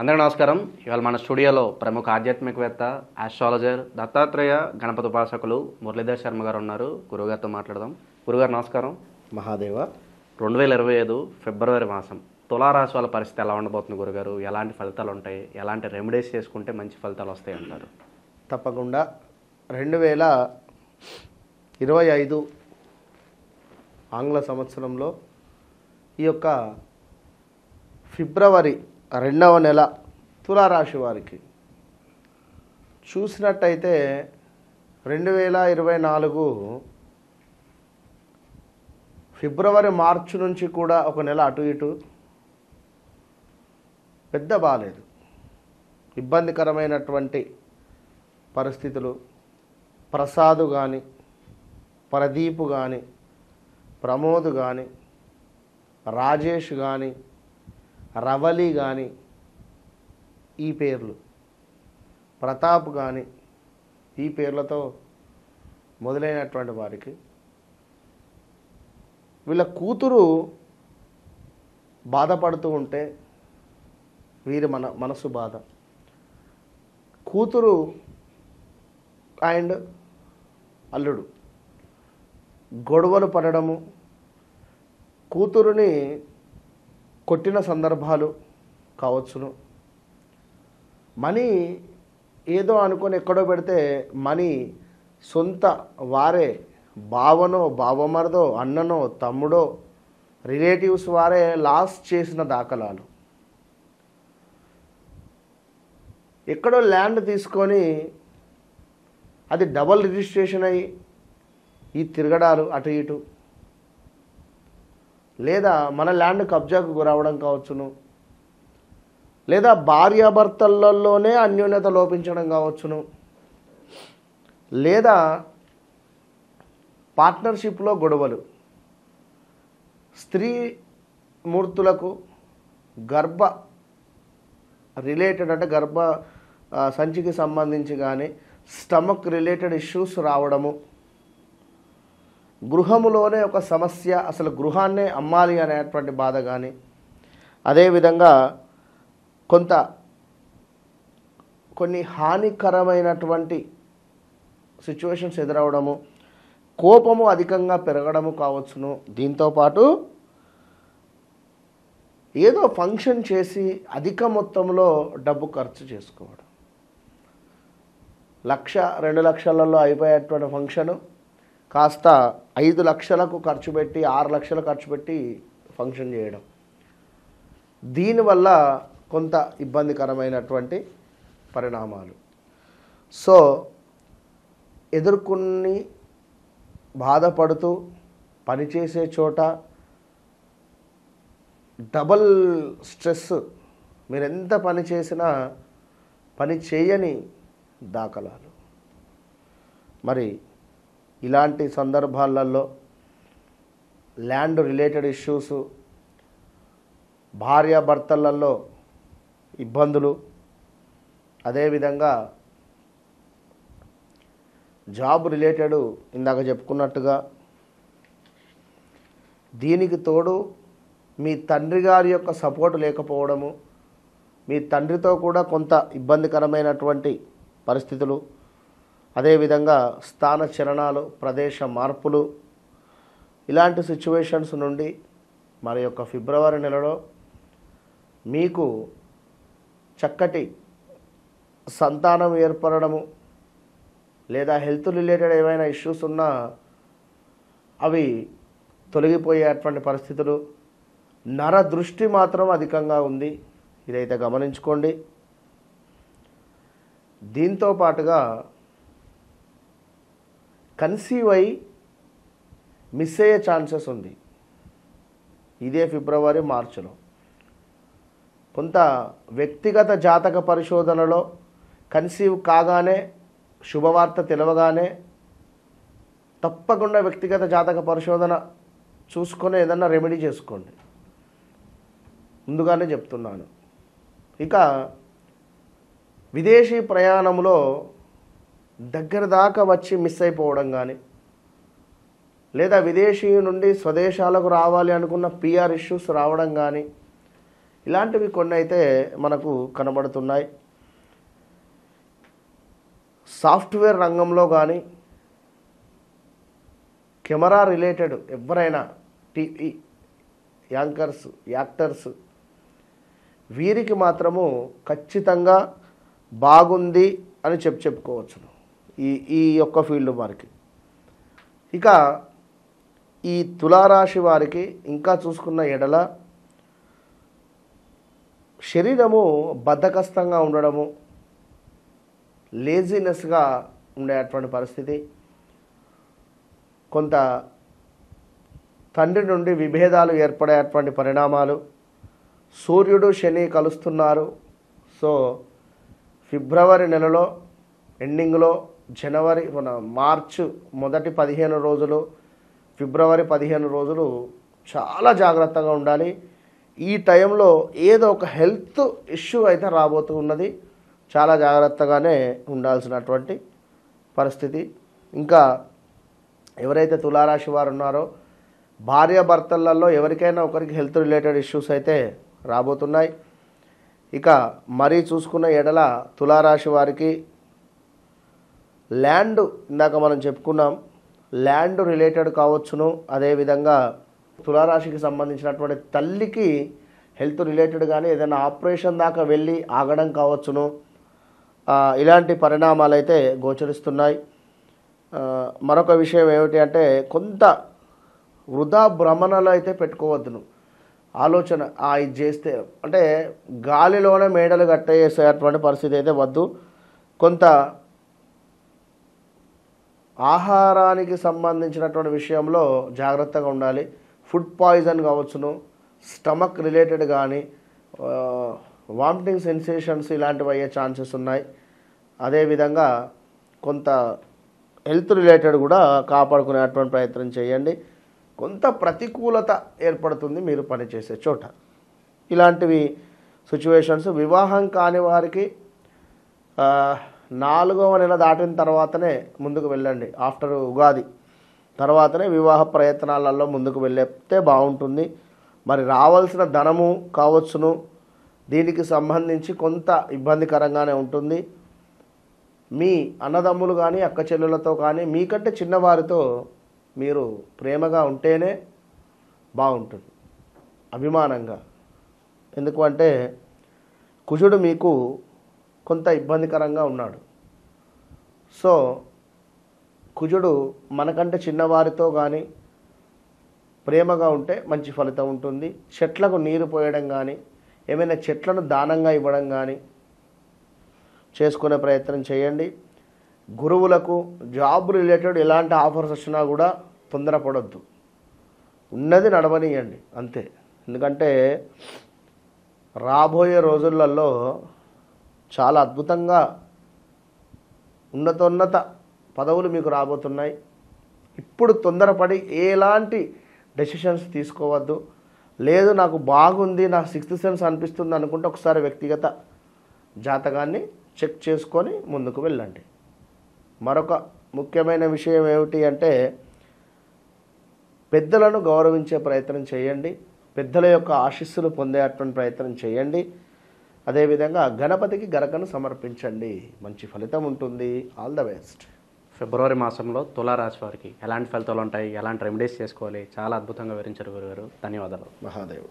అందరికీ నమస్కారం. ఇవాళ మన స్టూడియోలో ప్రముఖ ఆధ్యాత్మికవేత్త, ఆస్ట్రాలజర్, దత్తాత్రేయ గణపతి ఉపాసకులు మురళీధర్ శర్మ గారు ఉన్నారు. గురుగారితో మాట్లాడదాం. గురుగారు నమస్కారం. మహాదేవ. 2025 ఫిబ్రవరి మాసం తులారాశి వాళ్ళ పరిస్థితి ఎలా ఉండబోతుంది గురుగారు? ఎలాంటి ఫలితాలు ఉంటాయి? ఎలాంటి రెమెడీస్ చేసుకుంటే మంచి ఫలితాలు వస్తాయి అంటారు? తప్పకుండా 2025 ఆంగ్ల సంవత్సరంలో ఈ యొక్క ఫిబ్రవరి 2వ నెల తులారాశి వారికి చూసినట్టయితే 2024 ఫిబ్రవరి మార్చి నుంచి కూడా ఒక నెల అటు ఇటు పెద్ద బాలేదు. ఇబ్బందికరమైనటువంటి పరిస్థితులు. ప్రసాద్ కానీ, ప్రదీప్ కానీ, ప్రమోద్ కానీ, రాజేష్ కానీ, రవలి కానీ, ఈ పేర్లు, ప్రతాప్ కానీ, ఈ పేర్లతో మొదలైనటువంటి వారికి వీళ్ళ కూతురు బాధపడుతూ ఉంటే వీరి మనసు బాధ. కూతురు అండ్ అల్లుడు గొడవలు పడడము, కూతురుని కొట్టిన సందర్భాలు కావచ్చును. మనీ ఏదో అనుకొని ఎక్కడో పెడితే మనీ సొంత వారే, బావనో బావమరదో అన్ననో తమ్ముడో రిలేటివ్స్ వారే లాస్ చేసిన దాఖలాలు. ఎక్కడో ల్యాండ్ తీసుకొని అది డబల్ రిజిస్ట్రేషన్ అయ్యి ఈ తిరగడాలు అటు ఇటు, లేదా మన ల్యాండ్ కబ్జాకు గురవడం కావచ్చును, లేదా భార్యాభర్తలలోనే అన్యోన్యత లోపించడం కావచ్చును, లేదా పార్ట్నర్షిప్లో గొడవలు, స్త్రీ మూర్తులకు గర్భ రిలేటెడ్ అంటే గర్భ సంచికి సంబంధించి కానీ స్టమక్ రిలేటెడ్ ఇష్యూస్ రావడము, గృహములోనే ఒక సమస్య, అసలు గృహాన్నే అమ్మాలి అనేటువంటి బాధ కానీ, అదేవిధంగా కొన్ని హానికరమైనటువంటి సిచ్యువేషన్స్ ఎదురవడము, కోపము అధికంగా పెరగడము కావచ్చును. దీంతోపాటు ఏదో ఫంక్షన్ చేసి అధిక మొత్తంలో డబ్బు ఖర్చు చేసుకోవడం. 1,00,000 2 లక్షలలో అయిపోయేటువంటి ఫంక్షను కాస్త 5 లక్షలకు ఖర్చు పెట్టి 6 లక్షలు ఖర్చు పెట్టి ఫంక్షన్ చేయడం. దీనివల్ల కొంత ఇబ్బందికరమైనటువంటి పరిణామాలు. సో ఎదుర్కొని బాధపడుతూ పనిచేసే చోట డబల్ స్ట్రెస్, మీరు ఎంత పని చేసినా పని చేయని దాఖలాలు. మరి ఇలాంటి సందర్భాలలో ల్యాండ్ రిలేటెడ్ ఇష్యూస్, భార్యాభర్తలలో ఇబ్బందులు, అదేవిధంగా జాబ్ రిలేటెడ్ ఇందాక చెప్పుకున్నట్టుగా, దీనికి తోడు మీ తండ్రి గారి యొక్క సపోర్ట్ లేకపోవడము, మీ తండ్రితో కూడా కొంత ఇబ్బందికరమైనటువంటి పరిస్థితులు, అదేవిధంగా స్థాన చలనాలు, ప్రదేశ మార్పులు, ఇలాంటి సిచ్యువేషన్స్ నుండి మరి యొక్క ఫిబ్రవరి నెలలో మీకు చక్కటి సంతానం ఏర్పడము, లేదా హెల్త్ రిలేటెడ్ ఏమైనా ఇష్యూస్ ఉన్నా అవి తొలగిపోయేటువంటి పరిస్థితులు. నర దృష్టి మాత్రం అధికంగా ఉంది, ఇదైతే గమనించుకోండి. దీంతో పాటుగా కన్సీవ్ అయి మిస్ అయ్యే ఛాన్సెస్ ఉంది ఇదే ఫిబ్రవరి మార్చిలో. కొంత వ్యక్తిగత జాతక పరిశోధనలో కన్సీవ్ కాగానే, శుభవార్త తెలవగానే తప్పకుండా వ్యక్తిగత జాతక పరిశోధన చూసుకొని ఏదన్నా రెమెడీ చేసుకోండి, ముందుగానే చెప్తున్నాను. ఇక విదేశీ ప్రయాణంలో దగ్గర దాకా వచ్చి మిస్ అయిపోవడం కానీ, లేదా విదేశీ నుండి స్వదేశాలకు రావాలి అనుకున్న పిఆర్ ఇష్యూస్ రావడం కానీ, ఇలాంటివి కొన్ని అయితే మనకు కనబడుతున్నాయి. సాఫ్ట్వేర్ రంగంలో కానీ కెమెరా రిలేటెడ్ ఎవరైనా టీవీ యాంకర్స్ యాక్టర్స్ వీరికి మాత్రము ఖచ్చితంగా బాగుంది అని చెప్పుకోవచ్చును ఈ యొక్క ఫీల్డ్ వారికి. ఇక ఈ తులారాశి వారికి ఇంకా చూసుకున్న ఎడల శరీరము బద్ధకస్తంగా ఉండడము, లేజినెస్గా ఉండేటువంటి పరిస్థితి, కొంత తండ్రి నుండి విభేదాలు ఏర్పడేటువంటి పరిణామాలు, సూర్యుడు శని కలుస్తున్నారు. సో ఫిబ్రవరి నెలలో ఎండింగ్లో మార్చ్ మొదటి 15 రోజులు, ఫిబ్రవరి 15 రోజులు చాలా జాగ్రత్తగా ఉండాలి. ఈ టైంలో ఏదో ఒక హెల్త్ ఇష్యూ అయితే రాబోతూ ఉన్నది. చాలా జాగ్రత్తగానే ఉండాల్సినటువంటి పరిస్థితి. ఇంకా ఎవరైతే తులారాశి వారు ఉన్నారో భార్యాభర్తలలో ఎవరికైనా ఒకరికి హెల్త్ రిలేటెడ్ ఇష్యూస్ అయితే రాబోతున్నాయి. ఇక మరీ చూసుకున్న ఎడల తులారాశి వారికి ల్యాండ్, ఇందాక మనం చెప్పుకున్నాం, ల్యాండ్ రిలేటెడ్ కావచ్చును. అదేవిధంగా తులారాశికి సంబంధించినటువంటి తల్లికి హెల్త్ రిలేటెడ్ కానీ ఏదైనా ఆపరేషన్ దాకా వెళ్ళి ఆగడం కావచ్చును. ఇలాంటి పరిణామాలు అయితే గోచరిస్తున్నాయి. మరొక విషయం ఏమిటి అంటే కొంత వృధా భ్రమణలు అయితే పెట్టుకోవద్దును. ఆలోచన ఇది చేస్తే అంటే గాలిలోనే మేడలు కట్టేసేటువంటి పరిస్థితి అయితే వద్దు. కొంత ఆహారానికి సంబంధించినటువంటి విషయంలో జాగ్రత్తగా ఉండాలి. ఫుడ్ పాయిజన్ కావచ్చును, స్టమక్ రిలేటెడ్ కానీ వామిటింగ్ సెన్సేషన్స్ ఇలాంటివి అయ్యే ఛాన్సెస్ ఉన్నాయి. అదేవిధంగా కొంత హెల్త్ రిలేటెడ్ కూడా కాపాడుకునేటువంటి ప్రయత్నం చేయండి. కొంత ప్రతికూలత ఏర్పడుతుంది మీరు పనిచేసే చోట. ఇలాంటివి సిచ్యువేషన్స్. వివాహం కాని వారికి 4వ నెల దాటిన తర్వాతనే ముందుకు వెళ్ళండి. ఆఫ్టర్ ఉగాది తర్వాతనే వివాహ ప్రయత్నాలలో ముందుకు వెళ్ళితే బాగుంటుంది. మరి రావాల్సిన ధనము కావచ్చును, దీనికి సంబంధించి కొంత ఇబ్బందికరంగానే ఉంటుంది. మీ అన్నదమ్ములు కానీ అక్క చెల్లెలతో కానీ మీకంటే చిన్నవారితో మీరు ప్రేమగా ఉంటేనే బాగుంటుంది, అభిమానంగా. ఎందుకంటే కుజుడు మీకు కొంత ఇబ్బందికరంగా ఉన్నాడు. సో కుజుడు మనకంటే చిన్నవారితో కానీ ప్రేమగా ఉంటే మంచి ఫలితం ఉంటుంది. చెట్లకు నీరు పోయడం కానీ ఏమైనా చెట్లను దానంగా ఇవ్వడం కానీ చేసుకునే ప్రయత్నం చేయండి. గురువులకు జాబ్ రిలేటెడ్ ఎలాంటి ఆఫర్స్ వచ్చినా కూడా తొందరపడొద్దు, ఉన్నది నడవనియండి అంతే. ఎందుకంటే రాబోయే రోజులలో చాలా అద్భుతంగా ఉన్నతోన్నత పదవులు మీకు రాబోతున్నాయి. ఇప్పుడు తొందరపడి ఎలాంటి డెసిషన్స్ తీసుకోవద్దు. లేదు నాకు బాగుంది, నాకు 6th సెన్స్ అనిపిస్తుంది అనుకుంటే ఒకసారి వ్యక్తిగత జాతకాన్ని చెక్ చేసుకొని ముందుకు వెళ్ళండి. మరొక ముఖ్యమైన విషయం ఏమిటి అంటే పెద్దలను గౌరవించే ప్రయత్నం చేయండి. పెద్దల యొక్క ఆశీస్సులు పొందేటువంటి ప్రయత్నం చేయండి. అదేవిధంగా గణపతికి గరకను సమర్పించండి, మంచి ఫలితం ఉంటుంది. All the best. ఫిబ్రవరి మాసంలో తులారాశి వారికి ఎలాంటి ఫలితాలు ఉంటాయి, ఎలాంటి రెమెడీస్ చేసుకోవాలి, చాలా అద్భుతంగా వివరించారు గురుగారు. ధన్యవాదాలు. మహాదేవ్.